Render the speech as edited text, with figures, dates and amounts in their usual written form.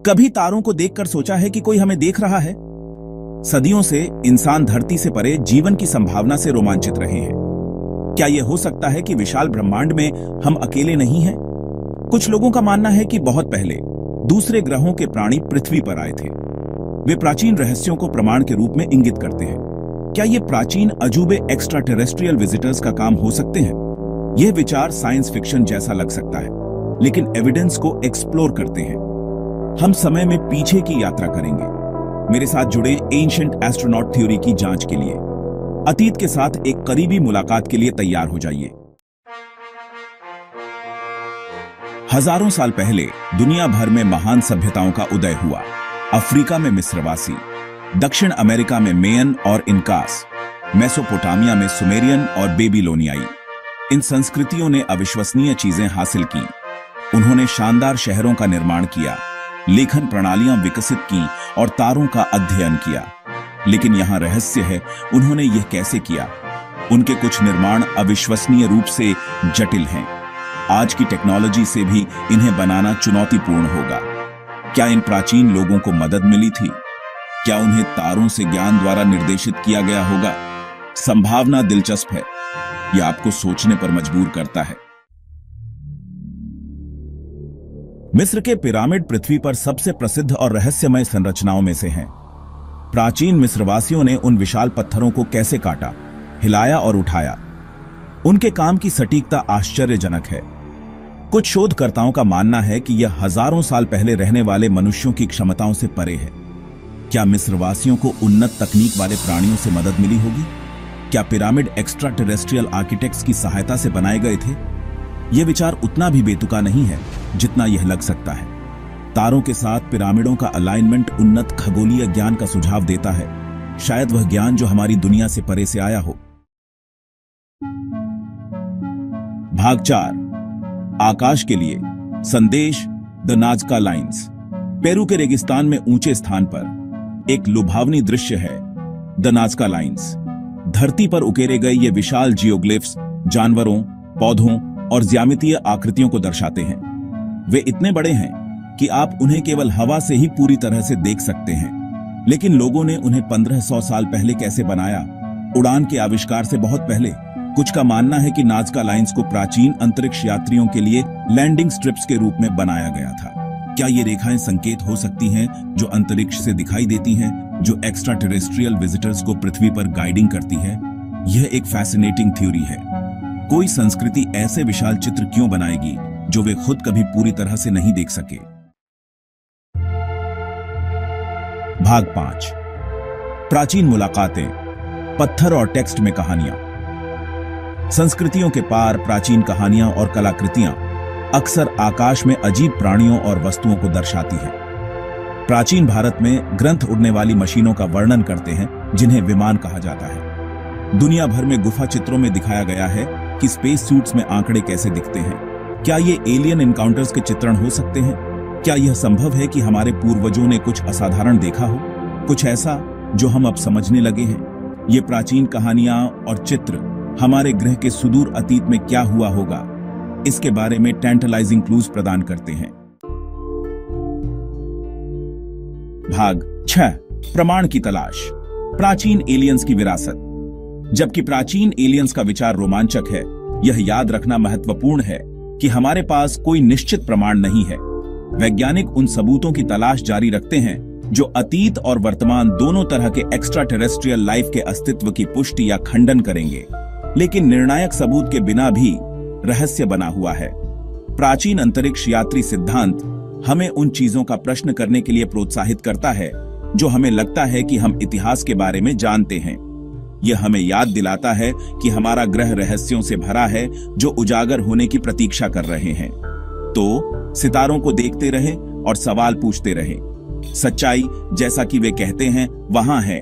कभी तारों को देखकर सोचा है कि कोई हमें देख रहा है? सदियों से इंसान धरती से परे जीवन की संभावना से रोमांचित रहे हैं। क्या यह हो सकता है कि विशाल ब्रह्मांड में हम अकेले नहीं हैं? कुछ लोगों का मानना है कि बहुत पहले दूसरे ग्रहों के प्राणी पृथ्वी पर आए थे। वे प्राचीन रहस्यों को प्रमाण के रूप में इंगित करते हैं। क्या ये प्राचीन अजूबे एक्स्ट्रा टेरेस्ट्रियल विजिटर्स का काम हो सकते हैं? यह विचार साइंस फिक्शन जैसा लग सकता है, लेकिन एविडेंस को एक्सप्लोर करते हैं। हम समय में पीछे की यात्रा करेंगे, मेरे साथ जुड़े एंशिएंट एस्ट्रोनॉट थ्योरी की जांच के लिए। अतीत के साथ एक करीबी मुलाकात के लिए तैयार हो जाइए। हजारों साल पहले दुनिया भर में महान सभ्यताओं का उदय हुआ। अफ्रीका में मिस्रवासी, दक्षिण अमेरिका में मेयन और इनकास, मेसोपोटामिया में सुमेरियन और बेबीलोनियाई। इन संस्कृतियों ने अविश्वसनीय चीजें हासिल की। उन्होंने शानदार शहरों का निर्माण किया, लेखन प्रणालियां विकसित की और तारों का अध्ययन किया। लेकिन यहां रहस्य है, उन्होंने यह कैसे किया? उनके कुछ निर्माण अविश्वसनीय रूप से जटिल हैं। आज की टेक्नोलॉजी से भी इन्हें बनाना चुनौतीपूर्ण होगा। क्या इन प्राचीन लोगों को मदद मिली थी? क्या उन्हें तारों से ज्ञान द्वारा निर्देशित किया गया होगा? संभावना दिलचस्प है, यह आपको सोचने पर मजबूर करता है। मिस्र के पिरामिड पृथ्वी पर सबसे प्रसिद्ध और रहस्यमय संरचनाओं में से हैं। प्राचीन मिस्रवासियों ने उन विशाल पत्थरों को कैसे काटा, हिलाया और उठाया? उनके काम की सटीकता आश्चर्यजनक है। कुछ शोधकर्ताओं का मानना है कि यह हजारों साल पहले रहने वाले मनुष्यों की क्षमताओं से परे है। क्या मिस्रवासियों को उन्नत तकनीक वाले प्राणियों से मदद मिली होगी? क्या पिरामिड एक्स्ट्रा टेरेस्ट्रियल आर्किटेक्ट्स की सहायता से बनाए गए थे? यह विचार उतना भी बेतुका नहीं है जितना यह लग सकता है। तारों के साथ पिरामिडों का अलाइनमेंट उन्नत खगोलीय ज्ञान का सुझाव देता है, शायद वह ज्ञान जो हमारी दुनिया से परे से आया हो। भाग 4, आकाश के लिए संदेश, द नाज़का लाइन्स। पेरू के रेगिस्तान में ऊंचे स्थान पर एक लुभावनी दृश्य है, द नाज़का लाइन्स। धरती पर उकेरे गए ये विशाल जियोग्लिफ्स जानवरों, पौधों और ज्यामितीय आकृतियों को दर्शाते हैं। वे इतने बड़े हैं कि आप उन्हें केवल हवा से ही पूरी तरह से देख सकते हैं। लेकिन लोगों ने उन्हें 1500 साल पहले कैसे बनाया? उड़ान के आविष्कार से बहुत पहले। कुछ का मानना है कि नाज़का लाइन्स को प्राचीन अंतरिक्ष यात्रियों के लिए लैंडिंग स्ट्रिप्स के रूप में बनाया गया था। क्या ये रेखाएं संकेत हो सकती हैं जो अंतरिक्ष से दिखाई देती हैं, जो एक्स्ट्रा टेरेस्ट्रियल विजिटर्स को पृथ्वी पर गाइडिंग करती है? यह एक फैसिनेटिंग थ्योरी है। कोई संस्कृति ऐसे विशाल चित्र क्यों बनाएगी जो वे खुद कभी पूरी तरह से नहीं देख सके? भाग 5, प्राचीन मुलाकातें, पत्थर और टेक्स्ट में कहानियां। संस्कृतियों के पार प्राचीन कहानियां और कलाकृतियां अक्सर आकाश में अजीब प्राणियों और वस्तुओं को दर्शाती हैं। प्राचीन भारत में ग्रंथ उड़ने वाली मशीनों का वर्णन करते हैं, जिन्हें विमान कहा जाता है। दुनिया भर में गुफा चित्रों में दिखाया गया है कि स्पेस सूट्स में आंकड़े कैसे दिखते हैं। क्या ये एलियन एनकाउंटर्स के चित्रण हो सकते हैं? क्या यह संभव है कि हमारे पूर्वजों ने कुछ असाधारण देखा हो, कुछ ऐसा जो हम अब समझने लगे हैं? ये प्राचीन कहानियां और चित्र हमारे ग्रह के सुदूर अतीत में क्या हुआ होगा, इसके बारे में टेंटलाइजिंग क्लूज प्रदान करते हैं। भाग 6, प्रमाण की तलाश, प्राचीन एलियंस की विरासत। जबकि प्राचीन एलियंस का विचार रोमांचक है, यह याद रखना महत्वपूर्ण है कि हमारे पास कोई निश्चित प्रमाण नहीं है। वैज्ञानिक उन सबूतों की तलाश जारी रखते हैं जो अतीत और वर्तमान दोनों तरह के एक्स्ट्रा टेरेस्ट्रियल लाइफ के अस्तित्व की पुष्टि या खंडन करेंगे। लेकिन निर्णायक सबूत के बिना भी रहस्य बना हुआ है। प्राचीन अंतरिक्ष यात्री सिद्धांत हमें उन चीजों का प्रश्न करने के लिए प्रोत्साहित करता है जो हमें लगता है कि हम इतिहास के बारे में जानते हैं। यह हमें याद दिलाता है कि हमारा ग्रह रहस्यों से भरा है जो उजागर होने की प्रतीक्षा कर रहे हैं। तो सितारों को देखते रहें और सवाल पूछते रहें। सच्चाई, जैसा कि वे कहते हैं, वहां है।